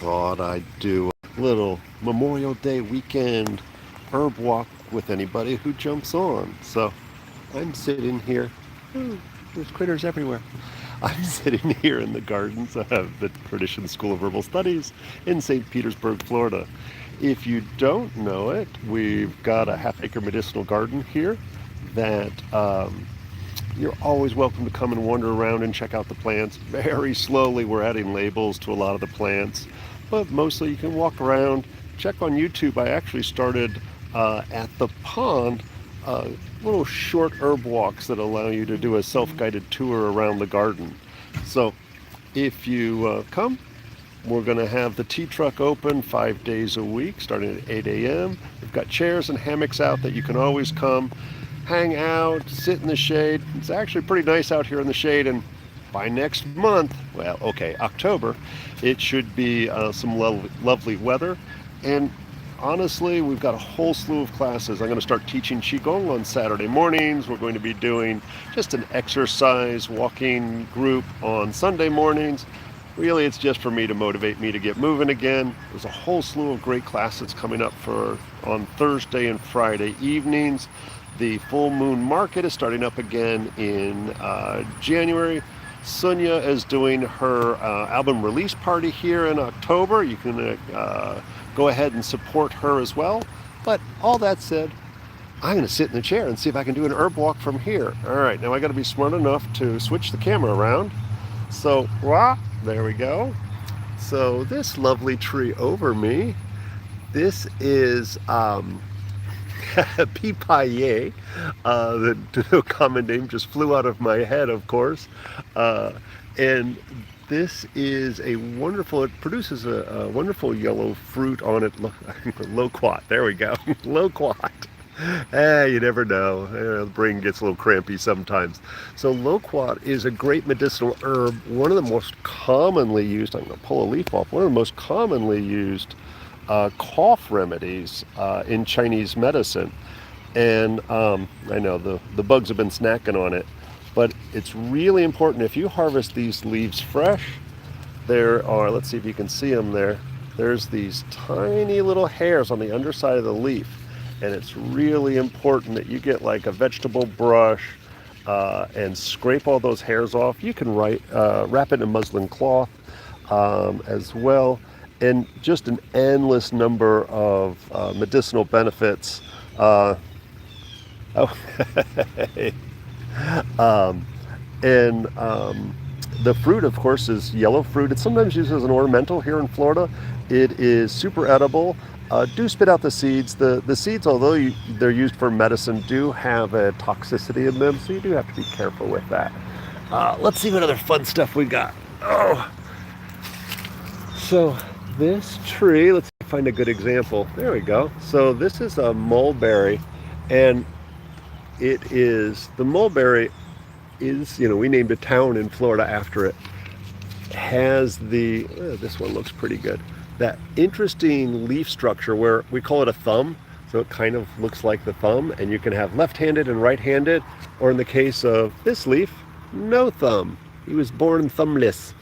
thought I'd do a little Memorial Day weekend herb walk with anybody who jumps on. So I'm sitting here. Ooh, there's critters everywhere. I'm sitting here in the gardens of the Tradition School of Herbal Studies in St. Petersburg, Florida. If you don't know it, we've got a half-acre medicinal garden here that you're always welcome to come and wander around and check out the plants. Very slowly, we're adding labels to a lot of the plants, but mostly you can walk around, check on YouTube. I actually started at the pond little short herb walks that allow you to do a self-guided tour around the garden. So if you come, we're going to have the tea truck open 5 days a week, starting at 8 a.m. We've got chairs and hammocks out that you can always come, hang out, sit in the shade. It's actually pretty nice out here in the shade, and by next month, well, okay, October, it should be some lovely weather. And honestly, we've got a whole slew of classes. I'm going to start teaching Qigong on Saturday mornings. We're going to be doing just an exercise walking group on Sunday mornings. Really, it's just for me to motivate me to get moving again. There's a whole slew of great classes coming up on Thursday and Friday evenings. The full moon market is starting up again in January. Sonia is doing her album release party here in October. You can go ahead and support her as well. But all that said, I'm going to sit in the chair and see if I can do an herb walk from here. All right, now I got to be smart enough to switch the camera around. So, there we go. So this lovely tree over me, this is Pipaye. The common name just flew out of my head, of course. And this is it produces a wonderful yellow fruit on it. Loquat, there we go. Loquat. You never know. The brain gets a little crampy sometimes. So loquat is a great medicinal herb. One of the most commonly used, I'm going to pull a leaf off, one of the most commonly used cough remedies in Chinese medicine. And I know the bugs have been snacking on it, but it's really important. If you harvest these leaves fresh, there are, let's see if you can see them there, there's these tiny little hairs on the underside of the leaf. And it's really important that you get like a vegetable brush and scrape all those hairs off. You can wrap it in a muslin cloth as well. And just an endless number of medicinal benefits. The fruit, of course, is yellow fruit. It's sometimes used as an ornamental here in Florida. It is super edible. Do spit out the seeds. The seeds, although they're used for medicine, do have a toxicity in them, so you do have to be careful with that. Let's see what other fun stuff we got. Oh, so this tree, let's find a good example. There we go. So this is a mulberry, and the mulberry is, we named a town in Florida after it. Has this one looks pretty good. That interesting leaf structure where we call it a thumb. So it kind of looks like the thumb, and you can have left-handed and right-handed, or in the case of this leaf, no thumb. He was born thumbless.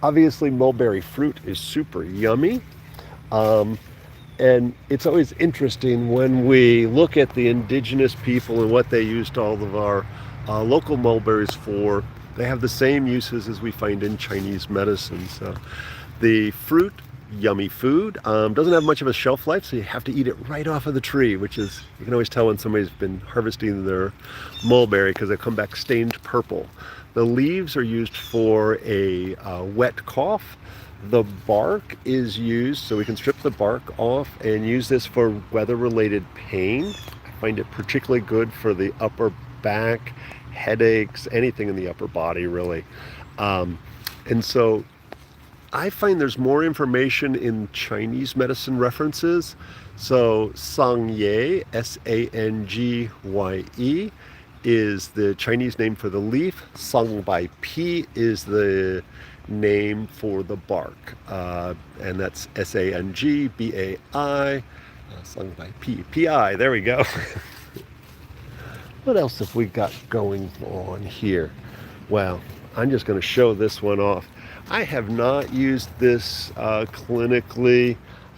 Obviously, mulberry fruit is super yummy. And it's always interesting when we look at the indigenous people and what they used all of our local mulberries for. They have the same uses as we find in Chinese medicine. So the fruit, yummy food, doesn't have much of a shelf life, so you have to eat it right off of the tree, which is, you can always tell when somebody's been harvesting their mulberry because they come back stained purple. The leaves are used for a wet cough. The bark is used, so we can strip the bark off and use this for weather-related pain. I find it particularly good for the upper back, headaches, anything in the upper body, really. And so I find there's more information in Chinese medicine references. So Sangye, Sangye, is the Chinese name for the leaf. Sang Bai Pi is the name for the bark. And that's Sangbai, Sang Bai Pi, Pi, there we go. What else have we got going on here? Well, I'm just going to show this one off. I have not used this clinically.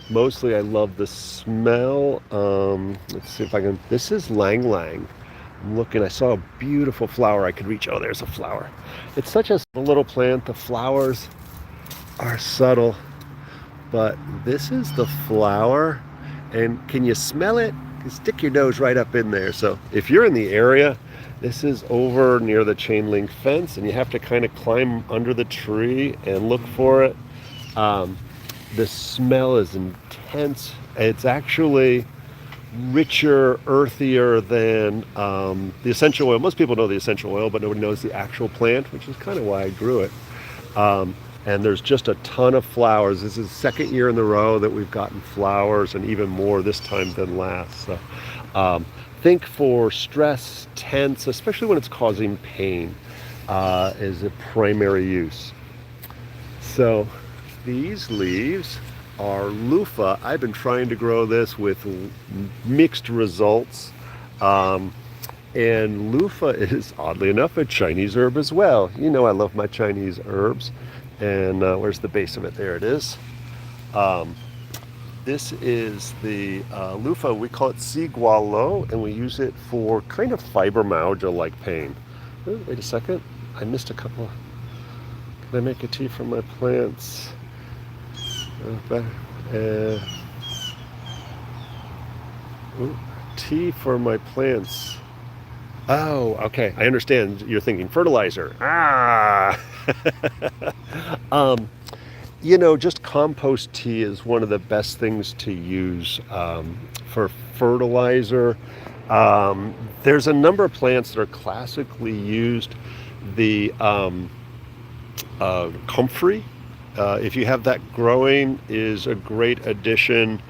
Mostly I love the smell. Let's see if I can, this is Lang Lang. I'm looking, I saw a beautiful flower I could reach. Oh, there's a flower. It's such a little plant. The flowers are subtle, but this is the flower. And can you smell it? You stick your nose right up in there. So if you're in the area, this is over near the chain link fence, and you have to kind of climb under the tree and look for it. The smell is intense. It's actually richer, earthier than the essential oil. Most people know the essential oil, but nobody knows the actual plant, which is kind of why I grew it. And there's just a ton of flowers. This is the second year in a row that we've gotten flowers, and even more this time than last. So think for stress, tense, especially when it's causing pain, is a primary use. So these leaves are loofah. I've been trying to grow this with mixed results. And loofah is, oddly enough, a Chinese herb as well. You know I love my Chinese herbs. And where's the base of it? There it is. This is the loofah. We call it sigualo, and we use it for kind of fibromyalgia-like pain. Oh, wait a second. I missed a couple. Can I make a tea from my plants? Tea for my plants. Oh, okay. I understand. You're thinking fertilizer. Just compost tea is one of the best things to use for fertilizer. There's a number of plants that are classically used. The comfrey, if you have that growing, is a great addition.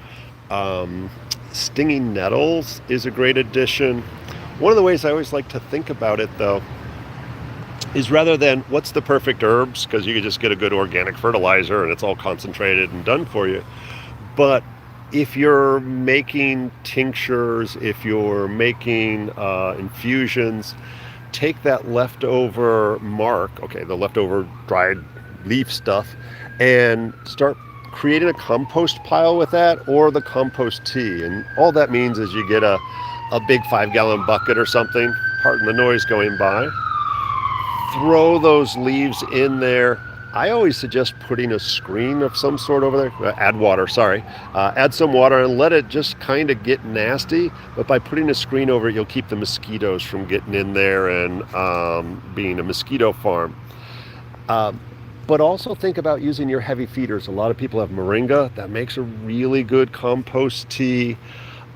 Stinging nettles is a great addition. One of the ways I always like to think about it, though, is rather than what's the perfect herbs, because you can just get a good organic fertilizer and it's all concentrated and done for you. But if you're making tinctures, if you're making infusions, take that leftover the leftover dried leaf stuff, and start creating a compost pile with that, or the compost tea. And all that means is you get a big 5-gallon bucket or something, pardon the noise going by, throw those leaves in there. I always suggest putting a screen of some sort over there. Add water, add some water and let it just kind of get nasty. But by putting a screen over it, you'll keep the mosquitoes from getting in there and being a mosquito farm. But also think about using your heavy feeders. A lot of people have moringa. That makes a really good compost tea.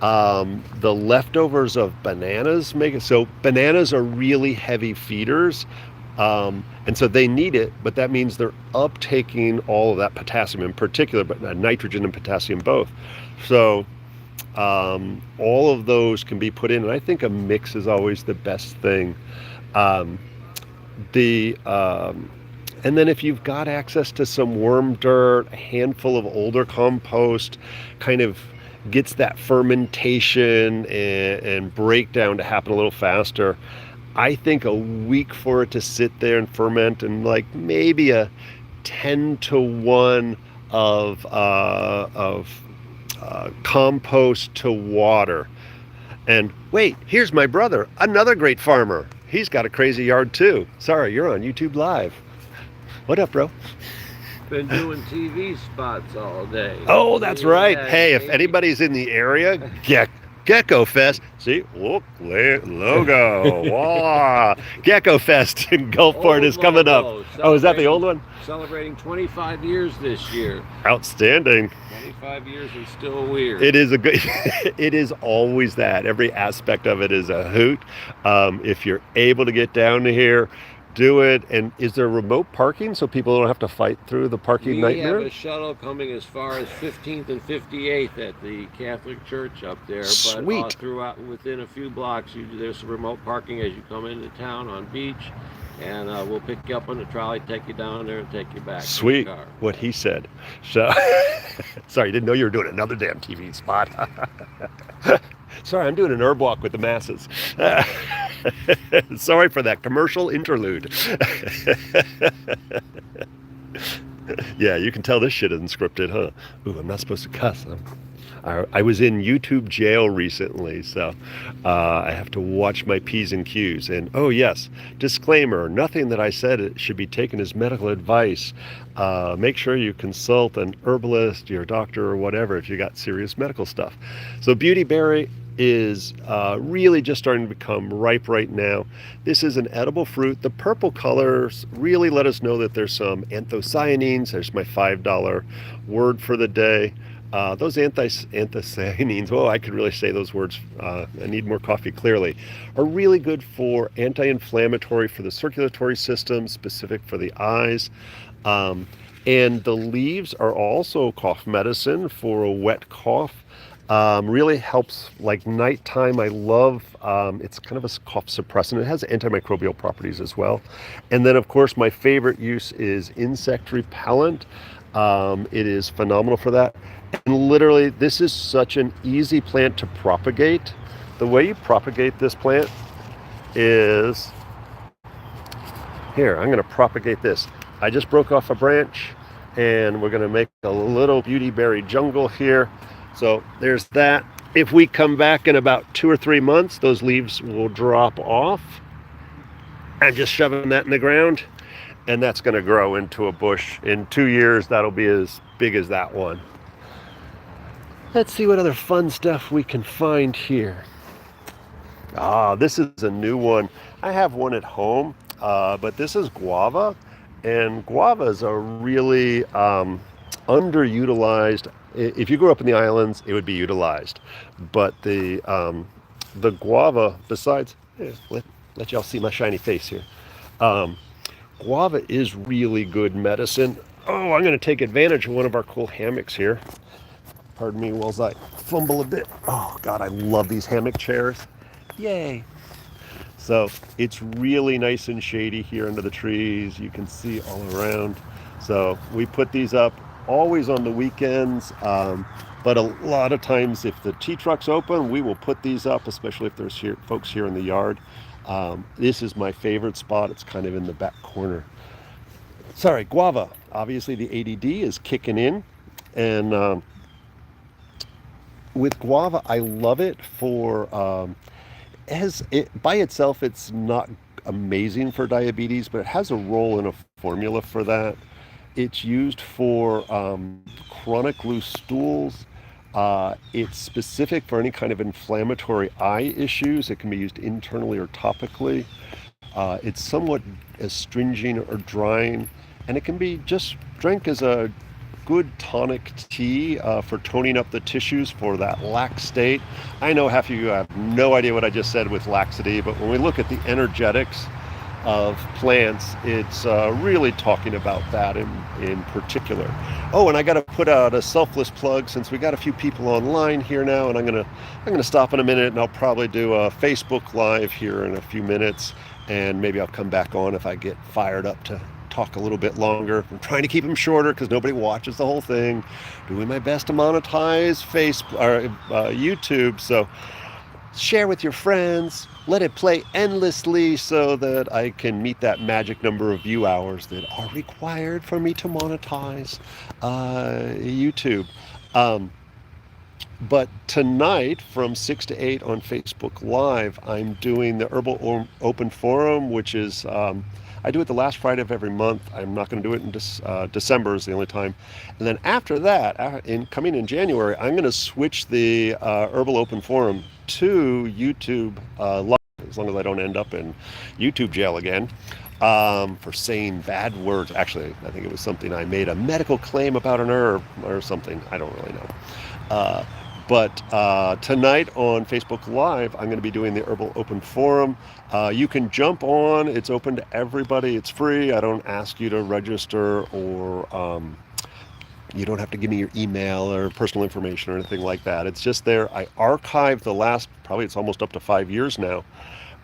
The leftovers of bananas make it. So bananas are really heavy feeders. And so they need it, but that means they're uptaking all of that potassium in particular, but nitrogen and potassium both. So all of those can be put in, and I think a mix is always the best thing. And then if you've got access to some worm dirt, a handful of older compost, kind of gets that fermentation and breakdown to happen a little faster. I think a week for it to sit there and ferment, and like maybe a 10-to-1 of compost to water. And wait, here's my brother, another great farmer. He's got a crazy yard too. Sorry, you're on YouTube Live. What up, bro? Been doing TV spots all day. Oh, that's right. Hey, if anybody's in the area, Gecko Fest. See, look, logo. Wow. Gecko Fest in Gulfport is coming up. Oh, is that the old one? Celebrating 25 years this year. Outstanding. 25 years and still weird. It is a good. It is always that. Every aspect of it is a hoot. If you're able to get down to here, do it. And is there remote parking so people don't have to fight through the parking nightmare? We have a shuttle coming as far as 15th and 58th at the Catholic Church up there. Sweet. But throughout, within a few blocks, there's some remote parking as you come into town on Beach. And we'll pick you up on the trolley, take you down there, and take you back. Sweet. What he said. So, sorry, didn't know you were doing another damn TV spot. Sorry, I'm doing an herb walk with the masses. Sorry for that commercial interlude. Yeah, you can tell this shit isn't scripted, huh? Ooh, I'm not supposed to cuss. I was in YouTube jail recently, so I have to watch my P's and Q's. And oh, yes, disclaimer, nothing that I said should be taken as medical advice. Make sure you consult an herbalist, your doctor, or whatever if you got serious medical stuff. So beautyberry is really just starting to become ripe right now. This is an edible fruit. The purple colors really let us know that there's some anthocyanins. There's my $5 word for the day. Those anthocyanins, oh, I could really say those words. I need more coffee, clearly, are really good for anti-inflammatory for the circulatory system, specific for the eyes. And the leaves are also cough medicine for a wet cough. Really helps like nighttime. I love, it's kind of a cough suppressant. It has antimicrobial properties as well. And then of course my favorite use is insect repellent. It is phenomenal for that. And literally this is such an easy plant to propagate. The way you propagate this plant is, here, I'm going to propagate this. I just broke off a branch and we're going to make a little beautyberry jungle here. So there's that. If we come back in about 2 or 3 months, those leaves will drop off. I'm just shoving that in the ground, and that's going to grow into a bush. In 2 years, that'll be as big as that one. Let's see what other fun stuff we can find here. This is a new one. I have one at home, but this is guava, and guavas are really underutilized. If you grew up in the islands, it would be utilized. But the guava, besides, let y'all see my shiny face here. Guava is really good medicine. Oh, I'm going to take advantage of one of our cool hammocks here. Pardon me while I fumble a bit. Oh, God, I love these hammock chairs. Yay. So it's really nice and shady here under the trees. You can see all around. So we put these up always on the weekends, but a lot of times if the tea truck's open, we will put these up, especially if there's folks here in the yard. This is my favorite spot. It's kind of in the back corner. Sorry, guava. Obviously the ADD is kicking in, and with guava, I love it for by itself, it's not amazing for diabetes, but it has a role in a formula for that. It's used for chronic loose stools. It's specific for any kind of inflammatory eye issues. It can be used internally or topically. It's somewhat astringent or drying, and it can be just drank as a good tonic tea for toning up the tissues for that lax state. I know half of you have no idea what I just said with laxity, but when we look at the energetics of plants, it's really talking about that in particular. Oh, and I got to put out a selfless plug since we got a few people online here now, and I'm gonna stop in a minute, and I'll probably do a Facebook Live here in a few minutes, and maybe I'll come back on if I get fired up to talk a little bit longer. I'm trying to keep them shorter because nobody watches the whole thing. Doing my best to monetize YouTube, so share with your friends, let it play endlessly so that I can meet that magic number of view hours that are required for me to monetize YouTube. But tonight from 6 to 8 on Facebook Live, I'm doing the Herbal Open Forum, which is, I do it the last Friday of every month. I'm not going to do it in December is the only time. And then after that, coming in January, I'm going to switch the Herbal Open Forum to YouTube Live, as long as I don't end up in YouTube jail again for saying bad words. Actually, I think it was something I made a medical claim about an herb or something. I don't really know. But tonight on Facebook Live, I'm going to be doing the Herbal Open Forum. You can jump on. It's open to everybody. It's free. I don't ask you to register, or you don't have to give me your email or personal information or anything like that. It's just there. I archived the last, probably it's almost up to 5 years now.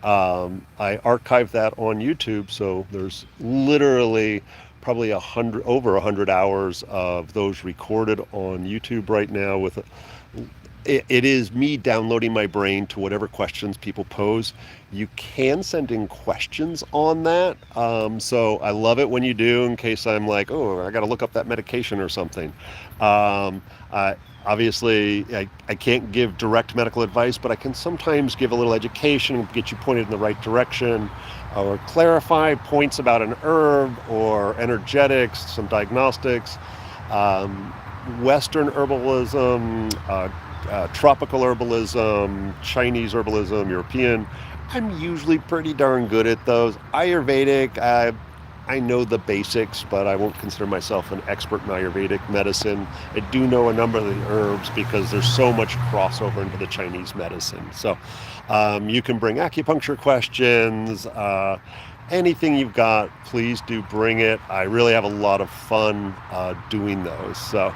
I archived that on YouTube, so there's literally probably over 100 hours of those recorded on YouTube right now with it is me downloading my brain to whatever questions people pose. You can send in questions on that. So I love it when you do, in case I'm like, oh, I got to look up that medication or something. I, obviously, I can't give direct medical advice, but I can sometimes give a little education and get you pointed in the right direction, or clarify points about an herb or energetics, some diagnostics. Western herbalism, tropical herbalism, Chinese herbalism, European. I'm usually pretty darn good at those. Ayurvedic, I know the basics, but I won't consider myself an expert in Ayurvedic medicine. I do know a number of the herbs because there's so much crossover into the Chinese medicine. So you can bring acupuncture questions, anything you've got, please do bring it. I really have a lot of fun doing those. So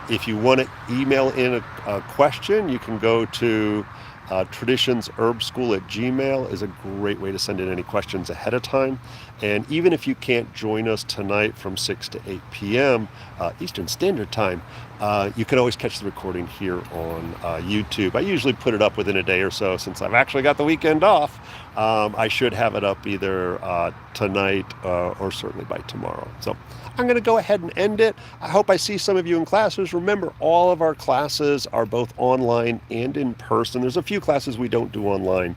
if you want to email in a question, you can go to traditionsherbschool@gmail is a great way to send in any questions ahead of time. And even if you can't join us tonight from 6 to 8 p.m. Eastern Standard Time, you can always catch the recording here on YouTube. I usually put it up within a day or so. Since I've actually got the weekend off, I should have it up either tonight or certainly by tomorrow. So I'm going to go ahead and end it. I hope I see some of you in classes. Remember, all of our classes are both online and in person. There's a few classes we don't do online,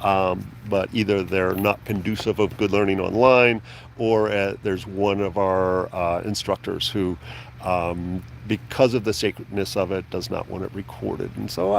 but either they're not conducive of good learning online, or there's one of our instructors who, because of the sacredness of it, does not want it recorded. And so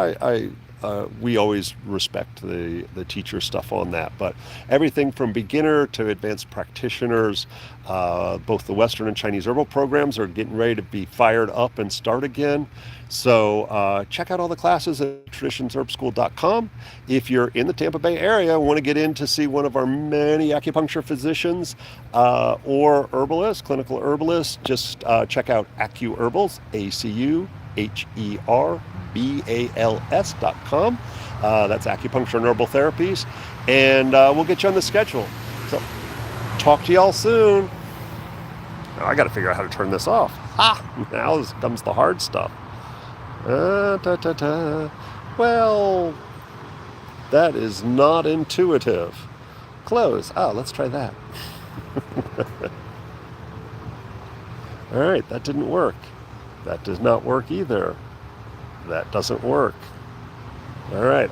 we always respect the teacher stuff on that. But everything from beginner to advanced practitioners, both the Western and Chinese herbal programs are getting ready to be fired up and start again. So check out all the classes at traditionsherbschool.com. If you're in the Tampa Bay area and want to get in to see one of our many acupuncture physicians or herbalists, clinical herbalists, just check out AcuHerbals, AcuHerbals.com. That's acupuncture and herbal therapies. And we'll get you on the schedule. So talk to y'all soon. Now I got to figure out how to turn this off. Now comes the hard stuff. Well, that is not intuitive. Close. Let's try that. All right, that didn't work. That does not work either. That doesn't work. All right.